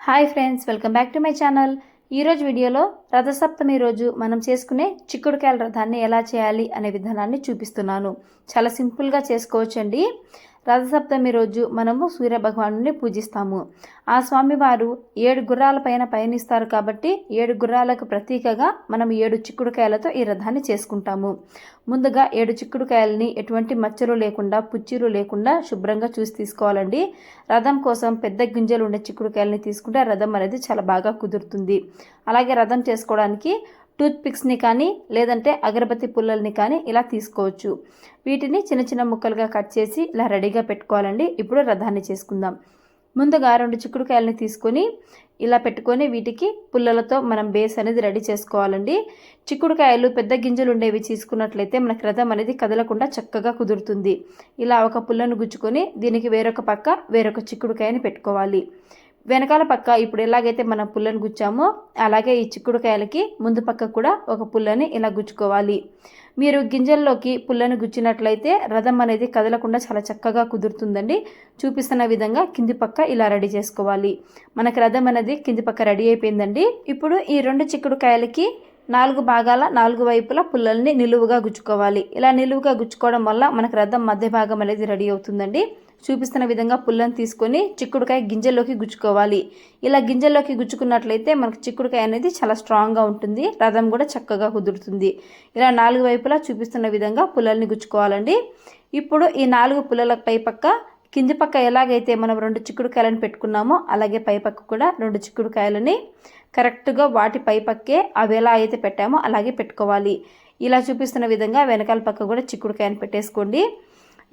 Hi friends, welcome back to my channel. ఈరోజు వీడియోలో రథసప్తమి రోజు మనం చేసుకునే చిక్కుడుకాయల రథాన్ని ఎలా చేయాలి అనే విధానాన్ని చూపిస్తున్నాను. చాలా సింపుల్గా చేసుకోవచ్చండి. రథసప్తమి రోజు మనము సూర్య భగవానుని పూజిస్తాము. ఆ స్వామివారు 7 గుర్రాల పైన పయనిస్తారు కాబట్టి 7 గుర్రాలకు ప్రతీకగా మనం 7 చిక్కుడుకాయలతో ఈ రథాన్ని చేసుకుంటాము. ముందుగా 7 చిక్కుడుకాయలని ఎటువంటి మచ్చలు లేకుండా, పుచ్చిలు లేకుండా శుభ్రంగా చూసి తీసుకోవాలండి. రథం కోసం పెద్ద గింజలు ఉండే చిక్కుడుకాయలని తీసుకుంటే రథం అనేది చాలా బాగా కుదురుతుంది. అలాగే రథం చేసుకోవడానికి టూత్ పిక్స్ని కానీ లేదంటే అగరబత్తి పుల్లల్ని కానీ ఇలా తీసుకోవచ్చు. వీటిని చిన్న చిన్న ముక్కలుగా కట్ చేసి ఇలా రెడీగా పెట్టుకోవాలండి. ఇప్పుడు రథాన్ని చేసుకుందాం. ముందుగా 2 చిక్కుడుకాయలని తీసుకొని ఇలా పెట్టుకొని వీటికి పుల్లలతో మనం బేస్ అనేది రెడీ చేసుకోవాలండి. చిక్కుడుకాయలు పెద్ద గింజలు ఉండేవి తీసుకున్నట్లయితే మనకు రథం అనేది కదలకుండా చక్కగా కుదురుతుంది. ఇలా ఒక పుల్లను గుచ్చుకొని దీనికి వేరొక పక్క వేరొక చిక్కుడుకాయని పెట్టుకోవాలి. వెనకాల పక్క ఇప్పుడు ఎలాగైతే మనం పుల్లను గుచ్చామో అలాగే ఈ చిక్కుడుకాయలకి ముందు పక్క కూడా ఒక పుల్లని ఇలా గుచ్చుకోవాలి. మీరు గింజల్లోకి పుల్లను గుచ్చినట్లయితే రథం అనేది కదలకుండా చాలా చక్కగా కుదురుతుందండి. చూపిస్తున్న విధంగా కింది పక్క ఇలా రెడీ చేసుకోవాలి. మనకి రథం అనేది కింది పక్క రెడీ అయిపోయిందండి. ఇప్పుడు ఈ 2 చిక్కుడుకాయలకి 4 భాగాల 4 వైపులా పుల్లల్ని నిలువుగా గుచ్చుకోవాలి. ఇలా నిలువుగా గుచ్చుకోవడం వల్ల మనకు రథం మధ్య భాగం అనేది రెడీ అవుతుందండి. చూపిస్తున్న విధంగా పుల్లను తీసుకొని చిక్కుడుకాయ గింజల్లోకి గుచ్చుకోవాలి. ఇలా గింజల్లోకి గుచ్చుకున్నట్లయితే మనకు చిక్కుడుకాయ అనేది చాలా స్ట్రాంగ్గా ఉంటుంది. రథం కూడా చక్కగా కుదురుతుంది. ఇలా 4 వైపులా చూపిస్తున్న విధంగా పుల్లల్ని గుచ్చుకోవాలండి. ఇప్పుడు ఈ 4 పుల్లల పై పక్క కింది పక్క ఎలాగైతే మనం 2 చిక్కుడుకాయలను పెట్టుకున్నామో అలాగే పై పక్క కూడా 2 చిక్కుడుకాయలని కరెక్ట్గా వాటి పై పక్కే అవి ఎలా అయితే పెట్టామో అలాగే పెట్టుకోవాలి. ఇలా చూపిస్తున్న విధంగా వెనకాల పక్క కూడా చిక్కుడుకాయను పెట్టేసుకోండి.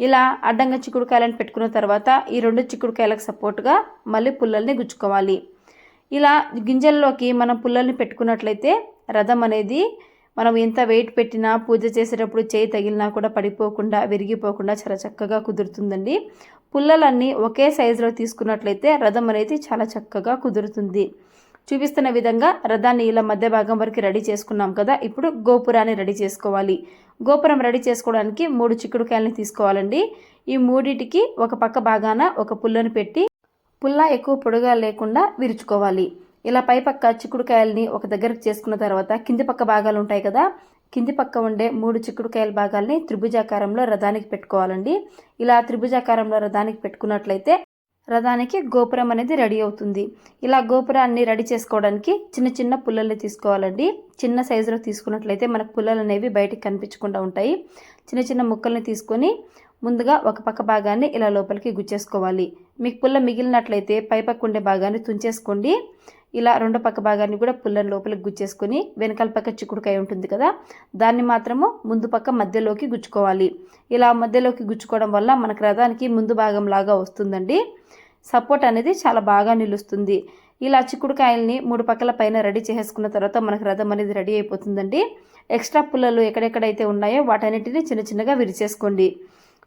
ఇలా అడ్డంగా చిక్కుడుకాయలను పెట్టుకున్న తర్వాత ఈ 2 చిక్కుడుకాయలకు సపోర్ట్గా మళ్ళీ పుల్లల్ని గుచ్చుకోవాలి. ఇలా గింజల్లోకి మనం పుల్లల్ని పెట్టుకున్నట్లయితే రథం అనేది మనం ఎంత వెయిట్ పెట్టినా పూజ చేసేటప్పుడు చేయి తగిలినా కూడా పడిపోకుండా విరిగిపోకుండా చాలా చక్కగా కుదురుతుందండి. పుల్లలన్నీ ఒకే సైజులో తీసుకున్నట్లయితే రథం అనేది చాలా చక్కగా కుదురుతుంది. చూపిస్తున్న విధంగా రథాన్ని ఇలా మధ్య భాగం వరకు రెడీ చేసుకున్నాం కదా. ఇప్పుడు గోపురాన్ని రెడీ చేసుకోవాలి. గోపురం రెడీ చేసుకోవడానికి 3 చిక్కుడుకాయలని తీసుకోవాలండి. ఈ 3టికి ఒక పక్క భాగాన ఒక పుల్లను పెట్టి పుల్ల ఎక్కువ పొడుగా లేకుండా విరుచుకోవాలి. ఇలా పై పక్క చిక్కుడుకాయలని ఒక దగ్గరకు చేసుకున్న తర్వాత కింది పక్క భాగాలు ఉంటాయి కదా, కింది పక్క ఉండే 3 చిక్కుడుకాయల భాగాల్ని త్రిభుజాకారంలో రథానికి పెట్టుకోవాలండి. ఇలా త్రిభుజాకారంలో రథానికి పెట్టుకున్నట్లయితే రథానికి గోపురం అనేది రెడీ అవుతుంది. ఇలా గోపురాన్ని రెడీ చేసుకోవడానికి చిన్న చిన్న పుల్లల్ని తీసుకోవాలండి. చిన్న సైజులో తీసుకున్నట్లయితే మనకు పుల్లలు అనేవి బయటికి కనిపించకుండా ఉంటాయి. చిన్న చిన్న ముక్కల్ని తీసుకొని ముందుగా ఒక పక్క భాగాన్ని ఇలా లోపలికి గుచ్చేసుకోవాలి. మీకు పుల్ల మిగిలినట్లయితే పై పక్క ఉండే భాగాన్ని తుంచేసుకోండి. ఇలా 2 పక్క భాగాన్ని కూడా పుల్లని లోపలికి గుచ్చేసుకొని వెనకాల పక్క చిక్కుడుకాయ ఉంటుంది కదా, దాన్ని మాత్రము ముందు పక్క మధ్యలోకి గుచ్చుకోవాలి. ఇలా మధ్యలోకి గుచ్చుకోవడం వల్ల మనకు రథానికి ముందు భాగం లాగా వస్తుందండి. సపోర్ట్ అనేది చాలా బాగా నిలుస్తుంది. ఇలా చిక్కుడుకాయల్ని 3 పక్కల పైన రెడీ చేసుకున్న తర్వాత మనకు రథం అనేది రెడీ అయిపోతుందండి. ఎక్స్ట్రా పుల్లలు ఎక్కడెక్కడైతే ఉన్నాయో వాటన్నిటిని చిన్న చిన్నగా విరిచేసుకోండి.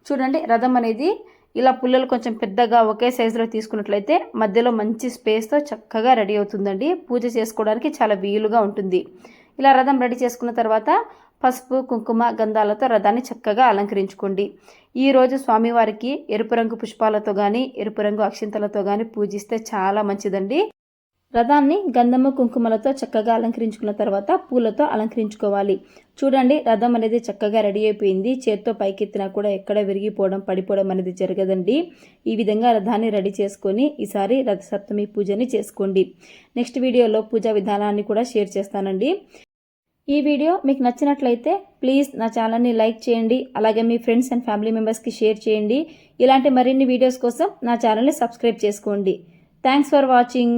చూడండి, రథం అనేది ఇలా పుల్లలు కొంచెం పెద్దగా ఒకే సైజులో తీసుకున్నట్లయితే మధ్యలో మంచి స్పేస్తో చక్కగా రెడీ అవుతుందండి. పూజ చేసుకోవడానికి చాలా వీలుగా ఉంటుంది. ఇలా రథం రెడీ చేసుకున్న తర్వాత పసుపు, కుంకుమ, గంధాలతో రథాన్ని చక్కగా అలంకరించుకోండి. ఈరోజు స్వామివారికి ఎరుపు రంగు పుష్పాలతో కానీ ఎరుపు రంగు అక్షింతలతో కానీ పూజిస్తే చాలా మంచిదండి. రథాన్ని గంధము, కుంకుమలతో చక్కగా అలంకరించుకున్న తర్వాత పూలతో అలంకరించుకోవాలి. చూడండి, రథం అనేది చక్కగా రెడీ అయిపోయింది. చేత్తో పైకెత్తినా కూడా ఎక్కడ విరిగిపోవడం, పడిపోవడం అనేది జరగదండి. ఈ విధంగా రథాన్ని రెడీ చేసుకొని ఈసారి రథసప్తమి పూజని చేసుకోండి. నెక్స్ట్ వీడియోలో పూజా విధానాన్ని కూడా షేర్ చేస్తానండి. ఈ వీడియో మీకు నచ్చినట్లయితే ప్లీజ్ నా ఛానల్ని లైక్ చేయండి. అలాగే మీ ఫ్రెండ్స్ అండ్ ఫ్యామిలీ మెంబర్స్కి షేర్ చేయండి. ఇలాంటి మరిన్ని వీడియోస్ కోసం నా ఛానల్ని సబ్స్క్రైబ్ చేసుకోండి. Thanks for watching.